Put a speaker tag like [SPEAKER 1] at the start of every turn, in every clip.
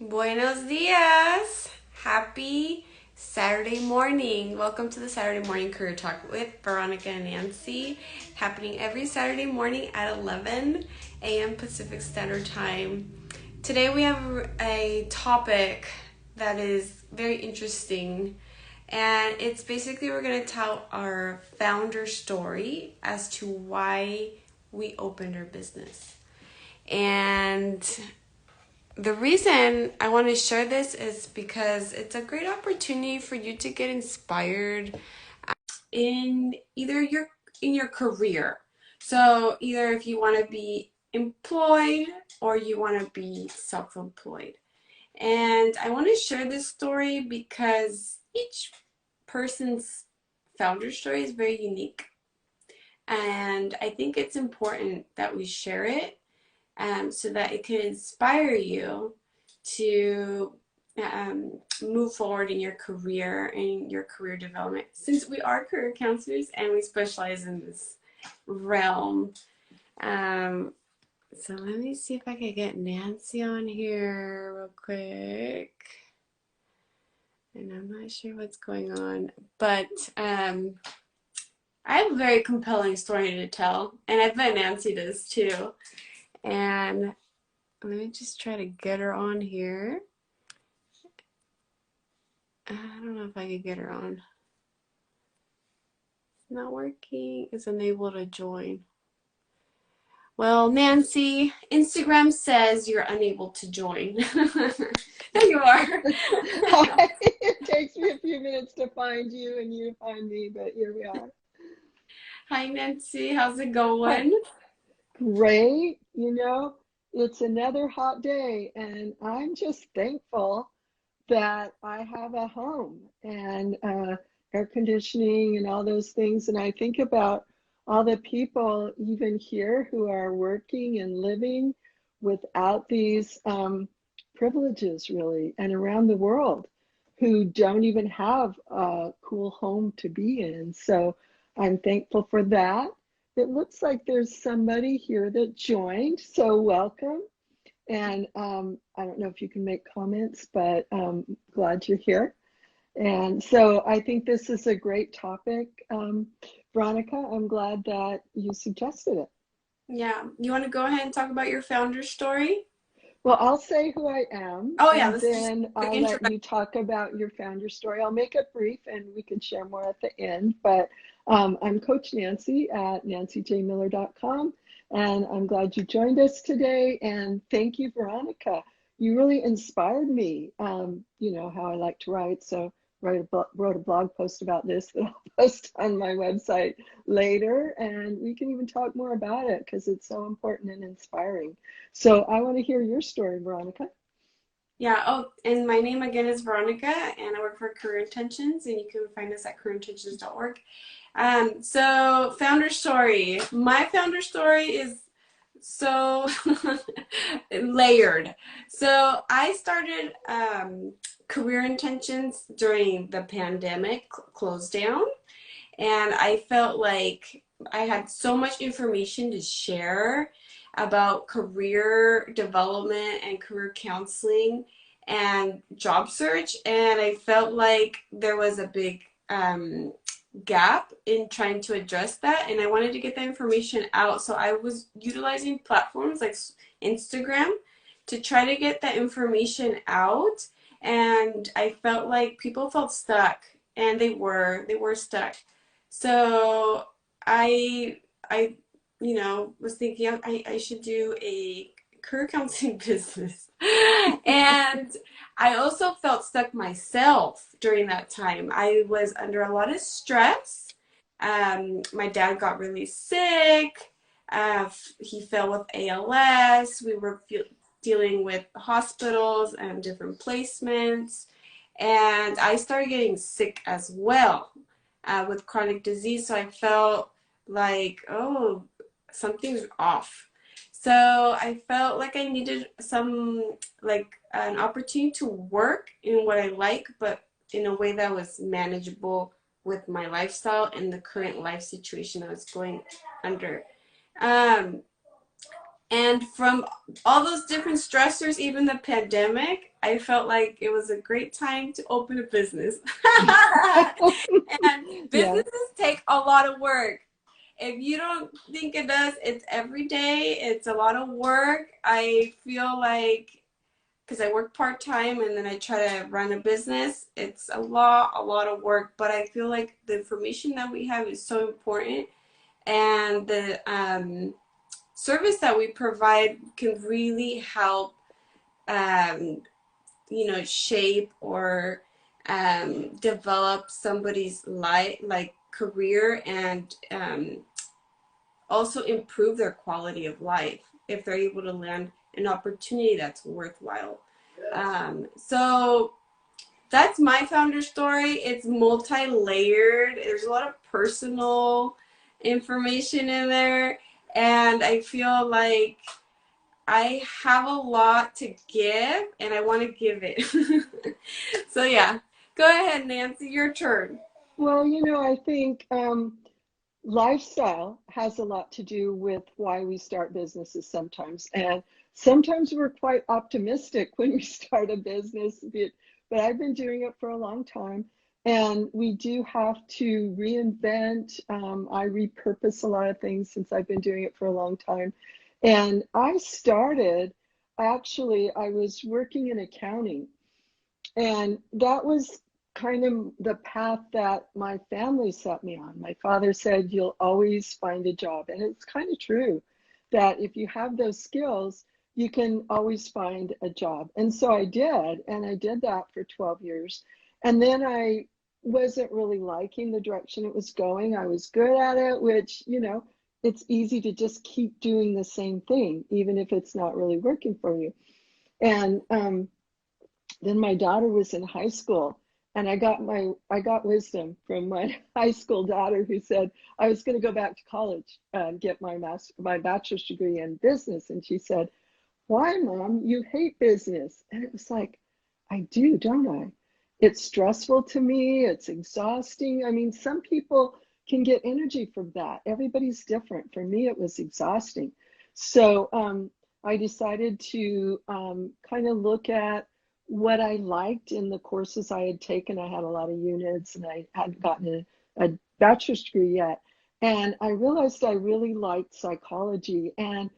[SPEAKER 1] Buenos dias. Happy Saturday morning. Welcome to the Saturday Morning Career Talk with Veronica and Nancy, happening every Saturday morning at 11 a.m. Pacific Standard Time. Today we have a topic that is very interesting, and it's basically we're going to tell our founder story as to why we opened our business. And the reason I want to share this is because it's a great opportunity for you to get inspired in either your career. So either if you want to be employed or you want to be self-employed. And I want to share this story because each person's founder story is very unique. And I think it's important that we share it so that it can inspire you to move forward in your career and your career development. Since we are career counselors and we specialize in this realm, so let me see if I can get Nancy on here real quick. And I'm not sure what's going on, but I have a very compelling story to tell, and I bet Nancy does too. And let me just try to get her on here. I don't know if I could get her on. It's not working. It's unable to join. Well, Nancy, Instagram says you're unable to join. There you are.
[SPEAKER 2] It takes me a few minutes to find you and you to find me, but here we are.
[SPEAKER 1] Hi, Nancy. How's it
[SPEAKER 2] Hi.
[SPEAKER 1] going?
[SPEAKER 2] Great. It's another hot day, and I'm just thankful that I have a home and air conditioning and all those things. And I think about all the people, even here, who are working and living without these privileges, really, and around the world who don't even have a cool home to be in. So I'm thankful for that. It looks like there's somebody here that joined, so welcome. And I don't know if you can make comments, but glad you're here. And so I think this is a great topic. Veronica, I'm glad that you suggested it.
[SPEAKER 1] Yeah. You want to go ahead and talk about your founder story?
[SPEAKER 2] Well, I'll say who I am,
[SPEAKER 1] Oh, yeah.
[SPEAKER 2] and
[SPEAKER 1] This is just
[SPEAKER 2] then
[SPEAKER 1] the
[SPEAKER 2] I'll
[SPEAKER 1] intro.
[SPEAKER 2] let you talk about your founder story. I'll make it brief, and we can share more at the end. But I'm Coach Nancy at nancyjmiller.com, and I'm glad you joined us today. And thank you, Veronica. You really inspired me. You know how I like to write, so wrote a blog post about this that I'll post on my website later, and we can even talk more about it because it's so important and inspiring. So I want to hear your story, Veronica.
[SPEAKER 1] Yeah. Oh, and my name again is Veronica, and I work for Career Intentions, and you can find us at careerintentions.org. So founder story. My founder story is so layered. So I started Career Intentions during the pandemic closed down, and I felt like I had so much information to share about career development and career counseling and job search, and I felt like there was a big gap in trying to address that, and I wanted to get that information out. So I was utilizing platforms like Instagram to try to get that information out, and I felt like people felt stuck, and they were stuck. So I was thinking I should do a career counseling business. And I also felt stuck myself during that time. I was under a lot of stress. My dad got really sick. He fell with ALS. We were dealing with hospitals and different placements. And I started getting sick as well with chronic disease. So I felt like, oh, something's off. So I felt like I needed like an opportunity to work in what I like, but in a way that was manageable with my lifestyle and the current life situation I was going under. Um, And from all those different stressors, even the pandemic, I felt like it was a great time to open a business. And
[SPEAKER 2] Yeah.
[SPEAKER 1] businesses take a lot of work. If you don't think it does, it's every day. It's a lot of work. I feel like because I work part time and then I try to run a business, it's a lot of work. But I feel like the information that we have is so important, and the service that we provide can really help, um, shape or develop somebody's life, like career, and also improve their quality of life if they're able to land an opportunity that's worthwhile. So that's my founder story. It's multi-layered. There's a lot of personal information in there, and I feel like I have a lot to give and I want to give it. So yeah, go ahead, Nancy, your turn.
[SPEAKER 2] Well, I think lifestyle has a lot to do with why we start businesses sometimes. And sometimes we're quite optimistic when we start a business, but I've been doing it for a long time. And we do have to reinvent. I repurpose a lot of things since I've been doing it for a long time. And I was working in accounting, and that was kind of the path that my family set me on. My father said, "You'll always find a job." And it's kind of true that if you have those skills, you can always find a job. And so I did. And I did that for 12 years. And then I wasn't really liking the direction it was going. I was good at it, which, it's easy to just keep doing the same thing, even if it's not really working for you. And then my daughter was in high school, and I got wisdom from my high school daughter, who said I was going to go back to college and get my bachelor's degree in business. And she said, "Why, Mom? You hate business?" And it was like, I do, don't I? It's stressful to me. It's exhausting. I mean, some people can get energy from that. Everybody's different. For me, it was exhausting. So I decided to kind of look at what I liked in the courses I had taken. I had a lot of units, and I hadn't gotten a bachelor's degree yet. And I realized I really liked psychology. And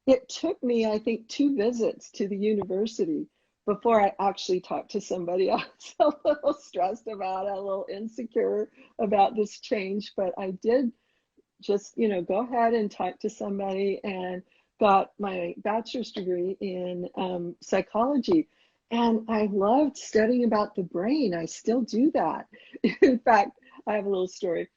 [SPEAKER 2] it took me, I think, 2 visits to the university before I actually talked to somebody. I was a little stressed about it, a little insecure about this change, but I did just, go ahead and talk to somebody, and got my bachelor's degree in psychology. And I loved studying about the brain. I still do that. In fact, I have a little story.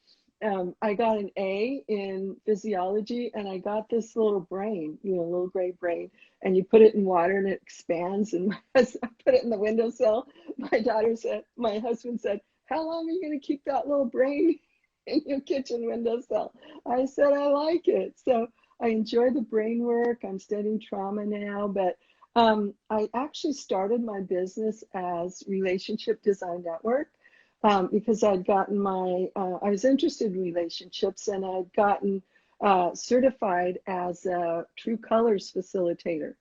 [SPEAKER 2] I got an A in physiology, and I got this little brain, little gray brain, and you put it in water and it expands. And I put it in the windowsill. My husband said, "How long are you going to keep that little brain in your kitchen windowsill?" I said, "I like it." So I enjoy the brain work. I'm studying trauma now, but I actually started my business as Relationship Design Network, because I was interested in relationships, and I'd gotten certified as a True Colors facilitator.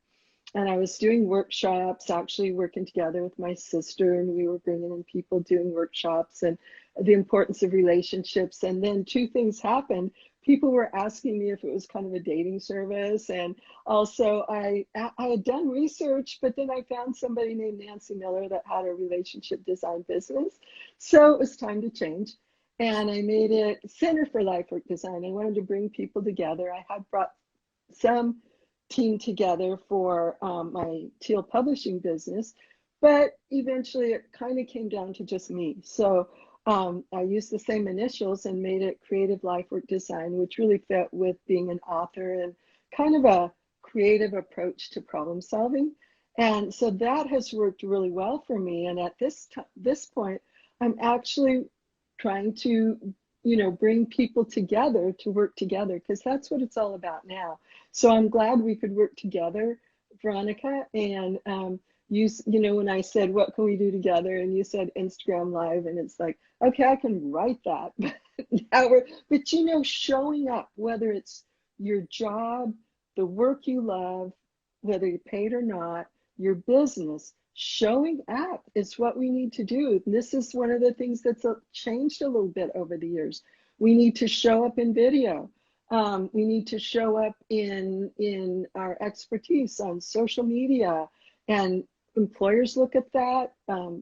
[SPEAKER 2] And I was doing workshops, actually working together with my sister, and we were bringing in people doing workshops and the importance of relationships. And then two things happened. People were asking me if it was kind of a dating service. And also, I had done research, but then I found somebody named Nancy Miller that had a relationship design business. So it was time to change. And I made it Center for Lifework Design. I wanted to bring people together. I had brought some team together for my Teal publishing business, but eventually it kind of came down to just me. So I used the same initials and made it Creative Lifework Design, which really fit with being an author and kind of a creative approach to problem solving. And so that has worked really well for me. And at this point, I'm actually trying to, bring people together to work together, because that's what it's all about now. So I'm glad we could work together, Veronica. And when I said, "What can we do together?" And you said Instagram Live, and it's like, okay, I can write that. But showing up, whether it's your job, the work you love, whether you're paid or not, your business, showing up is what we need to do. And this is one of the things that's changed a little bit over the years. We need to show up in video. We need to show up in our expertise on social media, and employers look at that,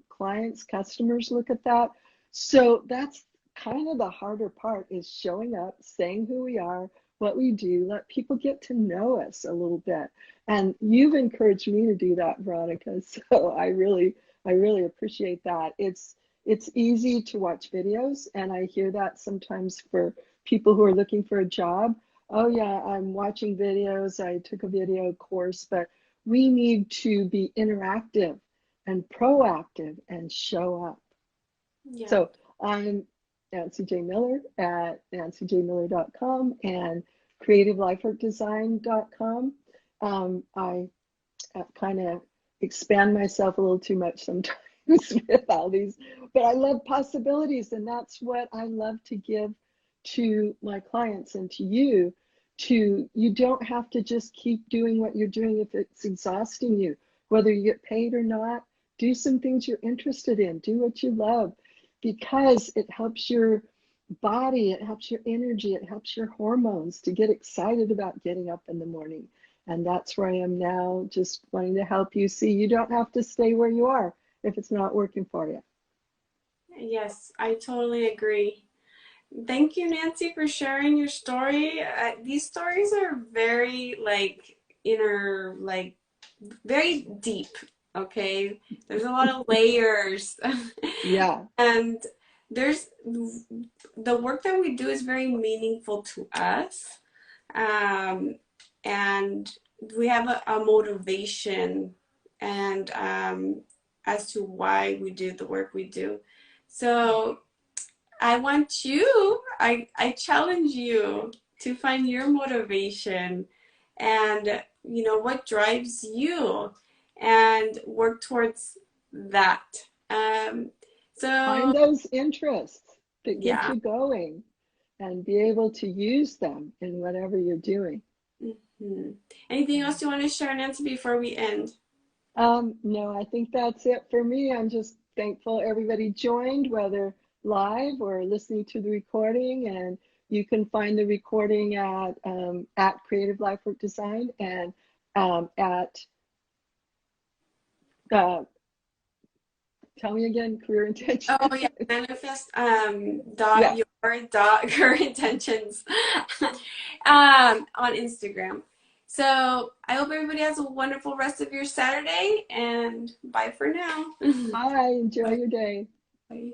[SPEAKER 2] clients, customers look at that. So that's kind of the harder part, is showing up, saying who we are, what we do, let people get to know us a little bit. And you've encouraged me to do that, Veronica. So I really appreciate that. It's easy to watch videos, and I hear that sometimes for people who are looking for a job. Oh yeah, I'm watching videos, I took a video course, but we need to be interactive and proactive and show up.
[SPEAKER 1] Yeah.
[SPEAKER 2] So I'm Nancy J. Miller at nancyjmiller.com and creativelifeworkdesign.com. I kind of expand myself a little too much sometimes with all these, but I love possibilities, and that's what I love to give to my clients and to you. You don't have to just keep doing what you're doing if it's exhausting you, whether you get paid or not. Do some things you're interested in, do what you love, because it helps your body, it helps your energy, it helps your hormones to get excited about getting up in the morning. And that's where I am now, just wanting to help you see you don't have to stay where you are if it's not working for you.
[SPEAKER 1] Yes, I totally agree. Thank you, Nancy, for sharing your story. These stories are very like inner, like very deep. Okay, there's a lot of layers,
[SPEAKER 2] Yeah.
[SPEAKER 1] and there's the work that we do is very meaningful to us, um, and we have a motivation and as to why we do the work we do. So I want you, I challenge you to find your motivation and, you know, what drives you and work towards that. Um, so,
[SPEAKER 2] Find those interests that get
[SPEAKER 1] yeah.
[SPEAKER 2] you going and be able to use them in whatever you're doing.
[SPEAKER 1] Mhm. Anything else you want to share, Nancy, before we end?
[SPEAKER 2] No, I think that's it for me. I'm just thankful everybody joined, whether live or listening to the recording. And you can find the recording at Creative Life Work Design and at uh, tell me again, Career Intention.
[SPEAKER 1] Oh yeah, manifest dot
[SPEAKER 2] Yeah.
[SPEAKER 1] your dot current intentions on Instagram. So I hope everybody has a wonderful rest of your Saturday and bye for now.
[SPEAKER 2] Bye. Enjoy
[SPEAKER 1] Bye.
[SPEAKER 2] your day.
[SPEAKER 1] Bye.